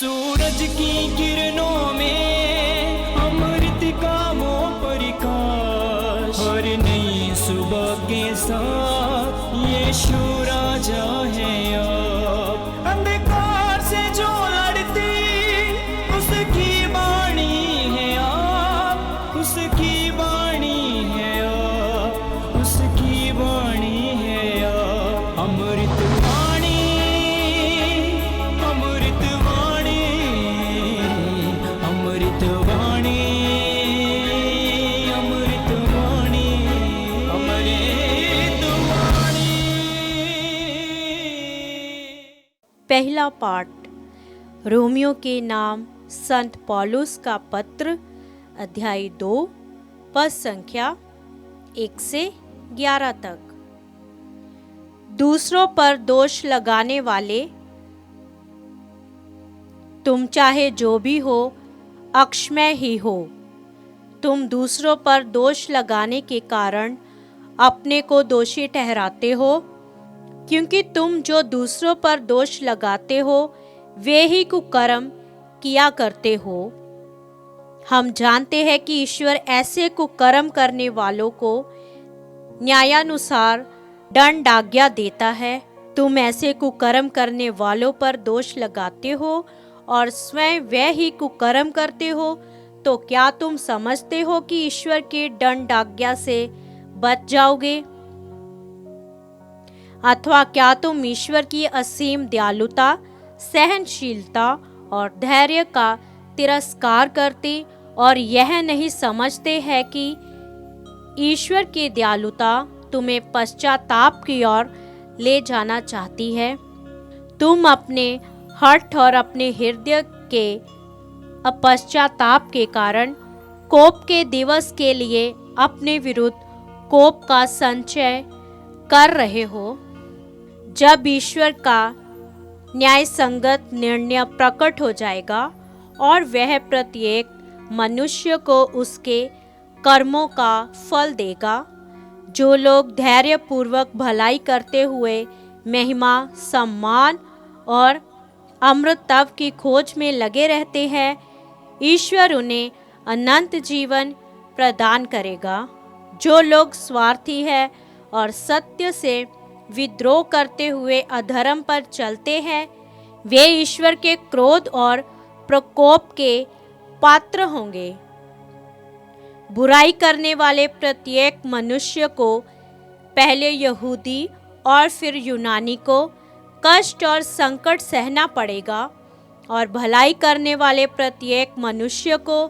सूरज की किरणों में अमृत का वो प्रकाश, हर नई सुबह के साथ यीशु राजा है अब। अंधकार से जो लड़ती उसकी वाणी है आप, उसकी वाणी है आप, उसकी वाणी है आप। अमृत वाणी, अमृत वाणी, अमृत वाणी, अमृत वाणी, अमृत वाणी। पहला पाठ रोमियो के नाम संत पौलुस का पत्र, अध्याय 2, पद संख्या 1 से 11 तक। दूसरों पर दोष लगाने वाले, तुम चाहे जो भी हो अक्षमय ही हो। तुम दूसरों पर दोष लगाने के कारण अपने को दोषी ठहराते हो, क्योंकि तुम जो दूसरों पर दोष लगाते हो वे ही कुकर्म किया करते हो। हम जानते हैं कि ईश्वर ऐसे कुकर्म करने वालों को न्यायानुसार दंड आज्ञा देता है। तुम ऐसे कुकर्म करने वालों पर दोष लगाते हो और स्वयं वह ही कुकर्म करते हो, तो क्या तुम समझते हो कि ईश्वर के दंड आज्ञा से बच जाओगे? अथवा क्या तुम ईश्वर की असीम दयालुता, सहनशीलता और धैर्य का तिरस्कार करते और यह नहीं समझते हैं कि ईश्वर की दयालुता तुम्हें पश्चाताप की ओर ले जाना चाहती है? तुम अपने हठ और अपने हृदय के अपश्चाताप के कारण कोप के दिवस के लिए अपने विरुद्ध कोप का संचय कर रहे हो। जब ईश्वर का न्याय संगत निर्णय प्रकट हो जाएगा और वह प्रत्येक मनुष्य को उसके कर्मों का फल देगा। जो लोग धैर्यपूर्वक भलाई करते हुए महिमा, सम्मान और अमृतत्व की खोज में लगे रहते हैं, ईश्वर उन्हें अनंत जीवन प्रदान करेगा। जो लोग स्वार्थी हैं और सत्य से विद्रोह करते हुए अधर्म पर चलते हैं, वे ईश्वर के क्रोध और प्रकोप के पात्र होंगे। बुराई करने वाले प्रत्येक मनुष्य को, पहले यहूदी और फिर यूनानी को, कष्ट और संकट सहना पड़ेगा, और भलाई करने वाले प्रत्येक मनुष्य को,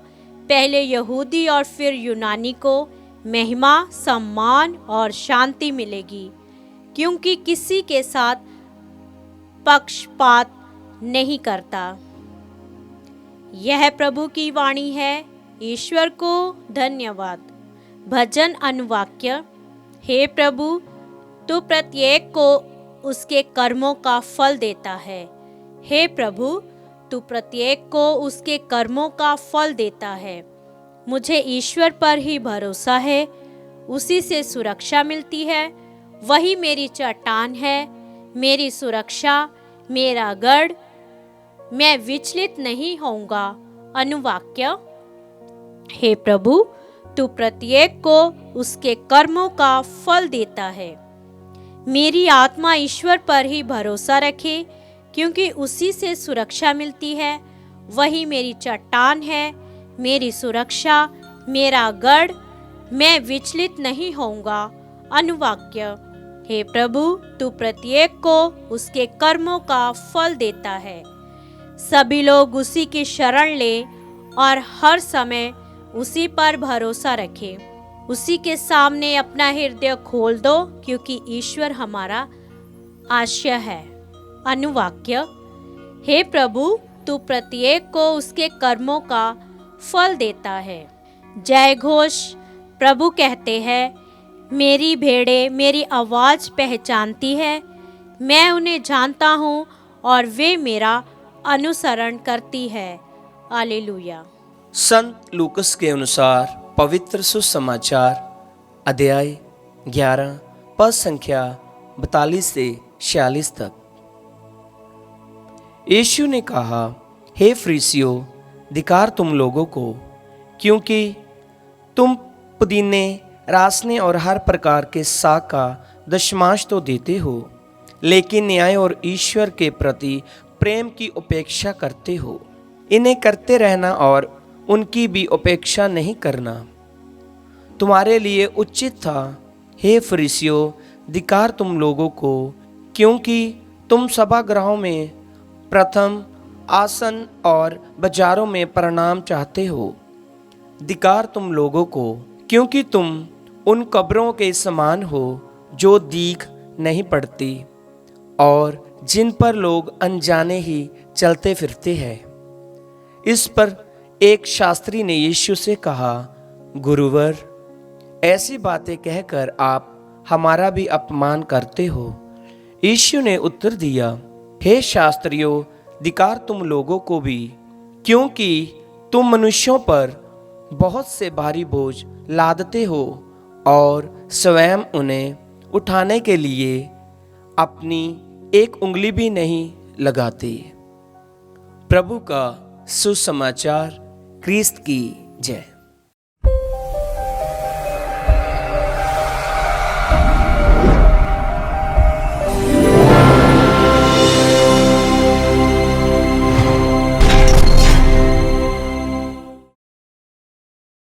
पहले यहूदी और फिर यूनानी को, महिमा, सम्मान और शांति मिलेगी, क्योंकि किसी के साथ पक्षपात नहीं करता। यह प्रभु की वाणी है। ईश्वर को धन्यवाद। भजन अनुवाक्य। हे प्रभु, तू प्रत्येक को उसके कर्मों का फल देता है। हे प्रभु, तू प्रत्येक को उसके कर्मों का फल देता है। मुझे ईश्वर पर ही भरोसा है, उसी से सुरक्षा मिलती है। वही मेरी चट्टान है, मेरी सुरक्षा, मेरा गढ़, मैं विचलित नहीं होऊंगा। अनुवाक्य। हे प्रभु, तू प्रत्येक को उसके कर्मों का फल देता है। मेरी आत्मा ईश्वर पर ही भरोसा रखे, क्योंकि उसी से सुरक्षा मिलती है। वही मेरी चट्टान है, मेरी सुरक्षा, मेरा गढ़, मैं विचलित नहीं होऊंगा। अनुवाक्य। हे प्रभु, तू प्रत्येक को उसके कर्मों का फल देता है। सभी लोग उसी की शरण ले और हर समय उसी पर भरोसा रखें। उसी के सामने अपना हृदय खोल दो, क्योंकि ईश्वर हमारा आश्रय है। अनुवाक्य। हे प्रभु, तू प्रत्येक को उसके कर्मों का फल देता है। जय घोष। प्रभु कहते हैं, मेरी भेड़ें मेरी आवाज़ पहचानती है, मैं उन्हें जानता हूँ और वे मेरा अनुसरण करती है। हालेलुया। संत लूकस के अनुसार पवित्र सुसमाचार, अध्याय 11, पद संख्या 42 से 46 तक। यीशु ने कहा, हे फरीसियों, धिक्कार तुम लोगों को, क्योंकि तुम पुदीने, रासने और हर प्रकार के साग का दशमांश तो देते हो, लेकिन न्याय और ईश्वर के प्रति प्रेम की उपेक्षा करते हो। इन्हें करते रहना और उनकी भी उपेक्षा नहीं करना तुम्हारे लिए उचित था। हे फरीसियों, धिक्कार तुम लोगों को, क्योंकि तुम सभागृहों में प्रथम आसन और बाजारों में प्रणाम चाहते हो। धिक्कार तुम लोगों को, क्योंकि तुम उन कब्रों के समान हो जो दीख नहीं पड़ती और जिन पर लोग अनजाने ही चलते फिरते हैं। इस पर एक शास्त्री ने यीशु से कहा, गुरुवर, ऐसी बातें कहकर आप हमारा भी अपमान करते हो। यीशु ने उत्तर दिया, हे शास्त्रियों, धिक्कार तुम लोगों को भी, क्योंकि तुम मनुष्यों पर बहुत से भारी बोझ लादते हो और स्वयं उन्हें उठाने के लिए अपनी एक उंगली भी नहीं लगाते। प्रभु का सुसमाचार। क्रिस्त की जय।